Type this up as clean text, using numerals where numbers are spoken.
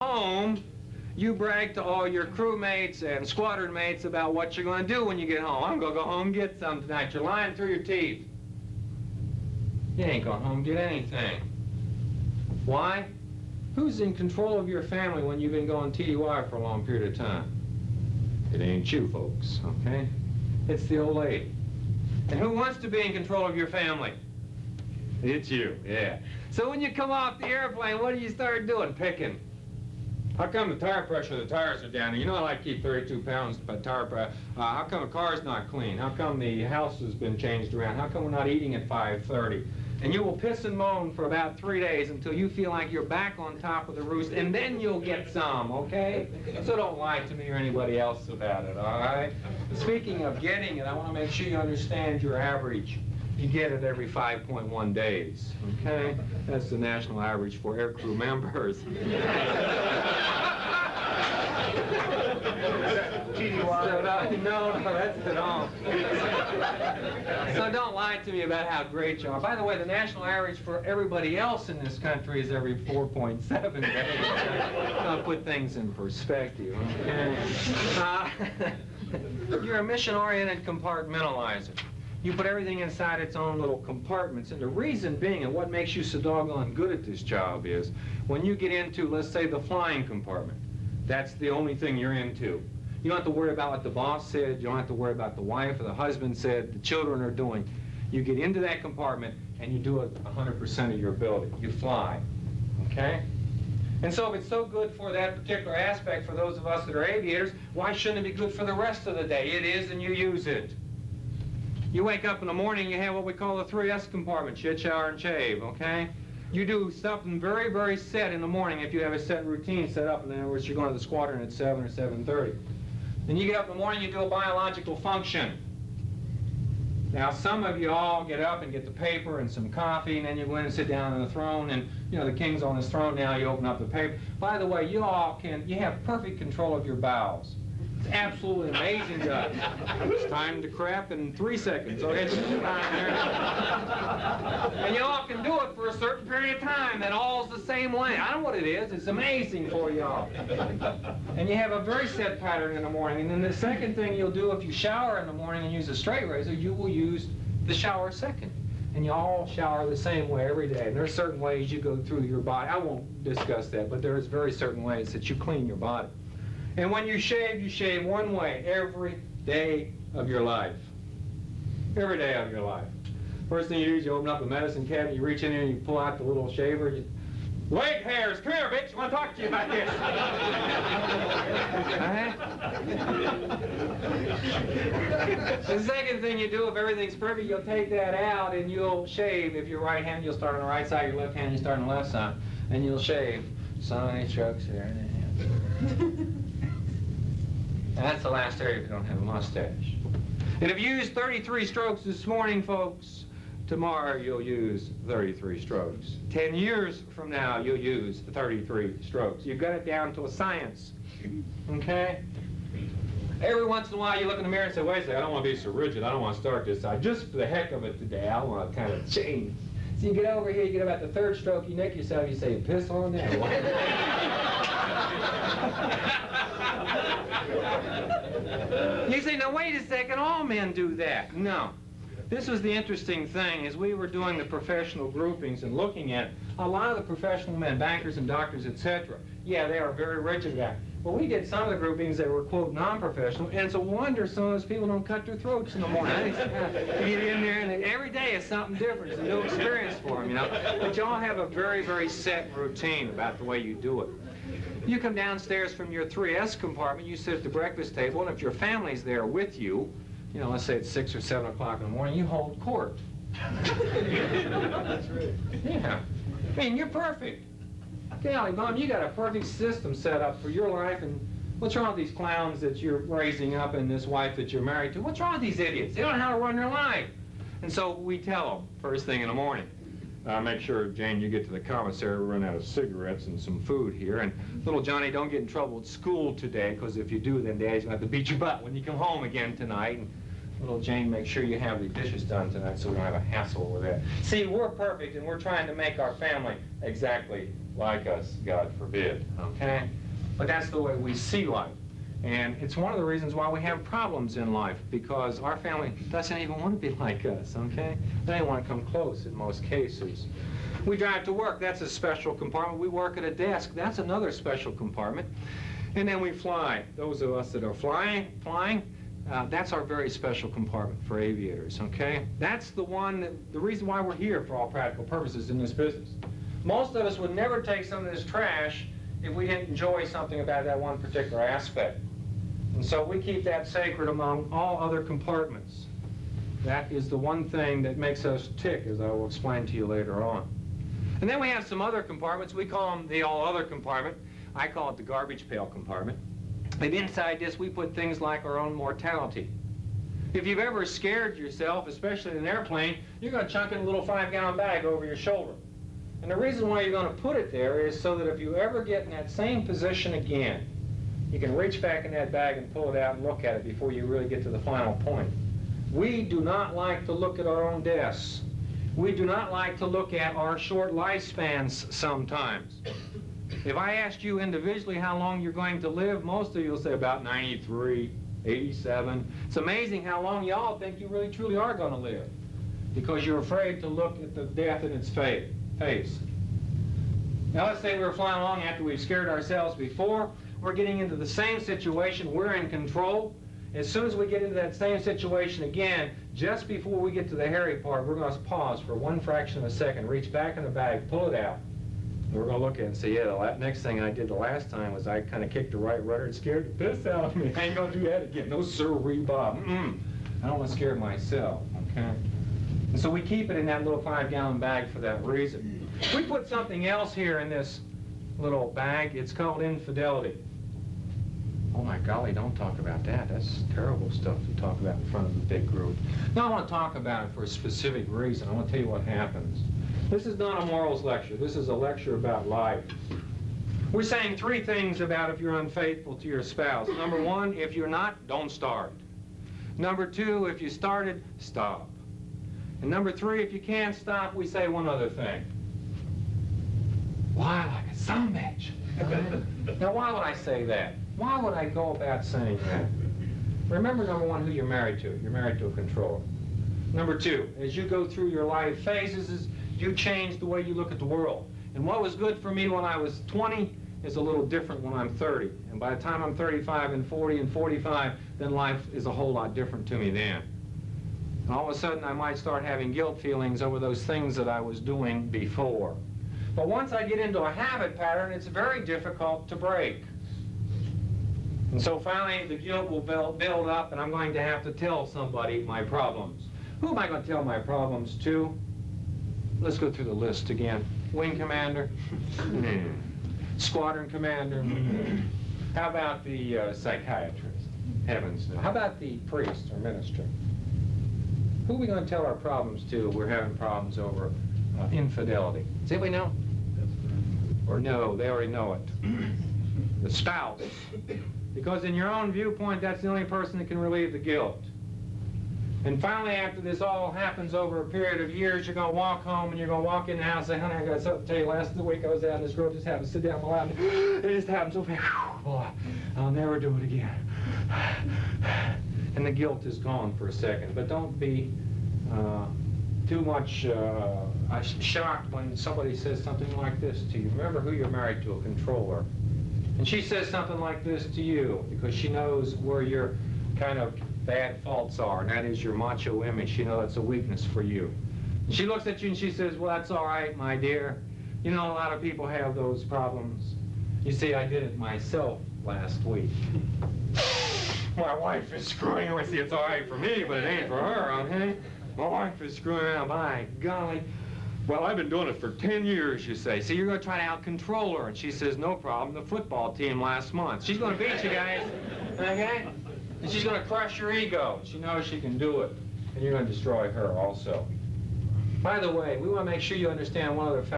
home, you brag to all your crewmates and squadron mates about what you're going to do when you get home. I'm going to go home and get some tonight. You're lying through your teeth. You ain't going home and get anything. Why? Who's in control of your family when you've been going TDY for a long period of time? It ain't you, folks, okay? It's the old lady. And who wants to be in control of your family? It's you, yeah. So when you come off the airplane, what do you start doing? Picking. How come the tire pressure of the tires are down? You know I like to keep 32 pounds by tire pressure. How come the car's not clean? How come the house has been changed around? How come we're not eating at 5:30? And you will piss and moan for about 3 days until you feel like you're back on top of the roost, and then you'll get some, okay? So don't lie to me or anybody else about it, all right? Speaking of getting it, I want to make sure you understand your average. You get it every 5.1 days, okay? That's the national average for aircrew members. No, that's it all. So don't lie to me about how great you are. By the way, the national average for everybody else in this country is every 4.7 days. I'll put things in perspective, okay? You're a mission-oriented compartmentalizer. You put everything inside its own little compartments, and the reason being, and what makes you so doggone good at this job is, when you get into, let's say, the flying compartment, that's the only thing you're into. You don't have to worry about what the boss said, you don't have to worry about the wife or the husband said, the children are doing. You get into that compartment, and you do it 100% of your ability. You fly, okay? And so if it's so good for that particular aspect for those of us that are aviators, why shouldn't it be good for the rest of the day? It is, and you use it. You wake up in the morning, you have what we call the 3S compartment, shit, shower, and shave, okay? You do something very, very set in the morning if you have a set routine set up. In other words, you're going to the squadron at 7 or 7:30. Then you get up in the morning, you do a biological function. Now, some of you all get up and get the paper and some coffee, and then you go in and sit down on the throne, and, you know, the king's on his throne now, you open up the paper. By the way, you have perfect control of your bowels. It's absolutely amazing job. It's time to crap in 3 seconds. Okay, and you all can do it for a certain period of time. That all's the same way. I don't know what it is. It's amazing for y'all. And you have a very set pattern in the morning. And then the second thing you'll do if you shower in the morning and use a straight razor, you will use the shower second. And you all shower the same way every day. And there are certain ways you go through your body. I won't discuss that, but there's very certain ways that you clean your body. And when you shave one way every day of your life. Every day of your life. First thing you do is you open up the medicine cabinet, you reach in there and you pull out the little shaver. Leg hairs, come here, bitch, I want to talk to you about this. The second thing you do, if everything's perfect, you'll take that out and you'll shave. If you're right-handed, you'll start on the right side. Your left hand, you start on the left side. And you'll shave. Sunny strokes here and there. And that's the last area if you don't have a mustache. And if you used 33 strokes this morning, folks, tomorrow you'll use 33 strokes. 10 years from now, you'll use 33 strokes. You've got it down to a science, okay? Every once in a while, you look in the mirror and say, wait a second, I don't want to be so rigid. I don't want to start this side. Just for the heck of it today, I want to kind of change. So you get over here, you get about the third stroke, you nick yourself, you say, piss on that. You say, now wait a second, all men do that. No. This was the interesting thing, as we were doing the professional groupings and looking at a lot of the professional men, bankers and doctors, etc. Yeah, they are very rigid about it. Well, we did some of the groupings that were, quote, non-professional, and it's a wonder some of those people don't cut their throats in the morning. You get in there, and every day is something different. It's a new experience for them, you know. But you all have a very, very set routine about the way you do it. You come downstairs from your 3S compartment, you sit at the breakfast table, and if your family's there with you, you know, let's say it's 6 or 7 o'clock in the morning, you hold court. That's right. Yeah. I mean, you're perfect. Golly, Mom, you got a perfect system set up for your life, and what's wrong with these clowns that you're raising up and this wife that you're married to? What's wrong with these idiots? They don't know how to run their life. And so we tell them first thing in the morning. Make sure, Jane, you get to the commissary. We're running out of cigarettes and some food here. And little Johnny, don't get in trouble at school today, because if you do, then Dad's going to have to beat your butt when you come home again tonight. And little Jane, make sure you have the dishes done tonight so we don't have a hassle with that. See, we're perfect, and we're trying to make our family exactly like us, God forbid, okay? But that's the way we see life. And it's one of the reasons why we have problems in life, because our family doesn't even want to be like us, okay? They don't want to come close in most cases. We drive to work, that's a special compartment. We work at a desk, that's another special compartment. And then we fly. Those of us that are flying, that's our very special compartment for aviators, okay? That's the reason why we're here for all practical purposes in this business. Most of us would never take some of this trash if we didn't enjoy something about that one particular aspect. And so we keep that sacred among all other compartments. That is the one thing that makes us tick, as I will explain to you later on. And then we have some other compartments. We call them the all other compartment. I call it the garbage pail compartment. And inside this we put things like our own mortality. If you've ever scared yourself, especially in an airplane, you're going to chunk in a little 5-gallon bag over your shoulder. And the reason why you're going to put it there is so that if you ever get in that same position again, you can reach back in that bag and pull it out and look at it before you really get to the final point. We do not like to look at our own deaths. We do not like to look at our short lifespans sometimes. If I asked you individually how long you're going to live, most of you will say about 93, 87. It's amazing how long you all think you really truly are going to live, because you're afraid to look at the death in its face. Now let's say we're flying along after we've scared ourselves before. We're getting into the same situation. We're in control. As soon as we get into that same situation again, just before we get to the hairy part, we're going to pause for one fraction of a second, reach back in the bag, pull it out. And we're going to look at it and say, yeah, the next thing I did the last time was I kind of kicked the right rudder and scared the piss out of me. I ain't going to do that again. No sirree, Bob. I don't want to scare myself, okay? And so we keep it in that little 5-gallon bag for that reason. We put something else here in this little bag. It's called infidelity. Oh my golly, don't talk about that. That's terrible stuff to talk about in front of a big group. No, I want to talk about it for a specific reason. I want to tell you what happens. This is not a morals lecture. This is a lecture about life. We're saying 3 things about if you're unfaithful to your spouse. Number 1, if you're not, don't start. Number 2, if you started, stop. And number 3, if you can't stop, we say one other thing. Why like a son of a bitch? Now, why would I say that? Why would I go about saying that? Remember, number 1, who you're married to. You're married to a controller. Number 2, as you go through your life phases, you change the way you look at the world. And what was good for me when I was 20 is a little different when I'm 30. And by the time I'm 35 and 40 and 45, then life is a whole lot different to me then. And all of a sudden, I might start having guilt feelings over those things that I was doing before. But once I get into a habit pattern, it's very difficult to break. And so finally, the guilt will build up, and I'm going to have to tell somebody my problems. Who am I going to tell my problems to? Let's go through the list again. Wing commander? Squadron commander? How about the psychiatrist? Heavens no. How about the priest or minister? Who are we going to tell our problems to if we're having problems over infidelity? Does anybody know? Or no, they already know it. The spouse. Because in your own viewpoint, that's the only person that can relieve the guilt. And finally, after this all happens over a period of years, you're going to walk home and you're going to walk in the house and say, honey, I got something to tell you. Last week I was out and this girl just happened to sit down on my lap. It just happened so fast. Boy, I'll never do it again. And the guilt is gone for a second. But don't be too much shocked when somebody says something like this to you. Remember who you're married to, a controller. And she says something like this to you because she knows where your kind of bad faults are, and that is your macho image. She knows that's a weakness for you. And she looks at you and she says, well, that's all right, my dear. You know, a lot of people have those problems. You see, I did it myself last week. My wife is screwing with you. It's all right for me, but it ain't for her, okay? My wife is screwing around, by golly. Well, I've been doing it for 10 years, you say. See, you're going to try to out-control her. And she says, no problem, the football team last month. She's going to beat you guys, okay? And she's going to crush your ego. She knows she can do it. And you're going to destroy her also. By the way, we want to make sure you understand one other fact.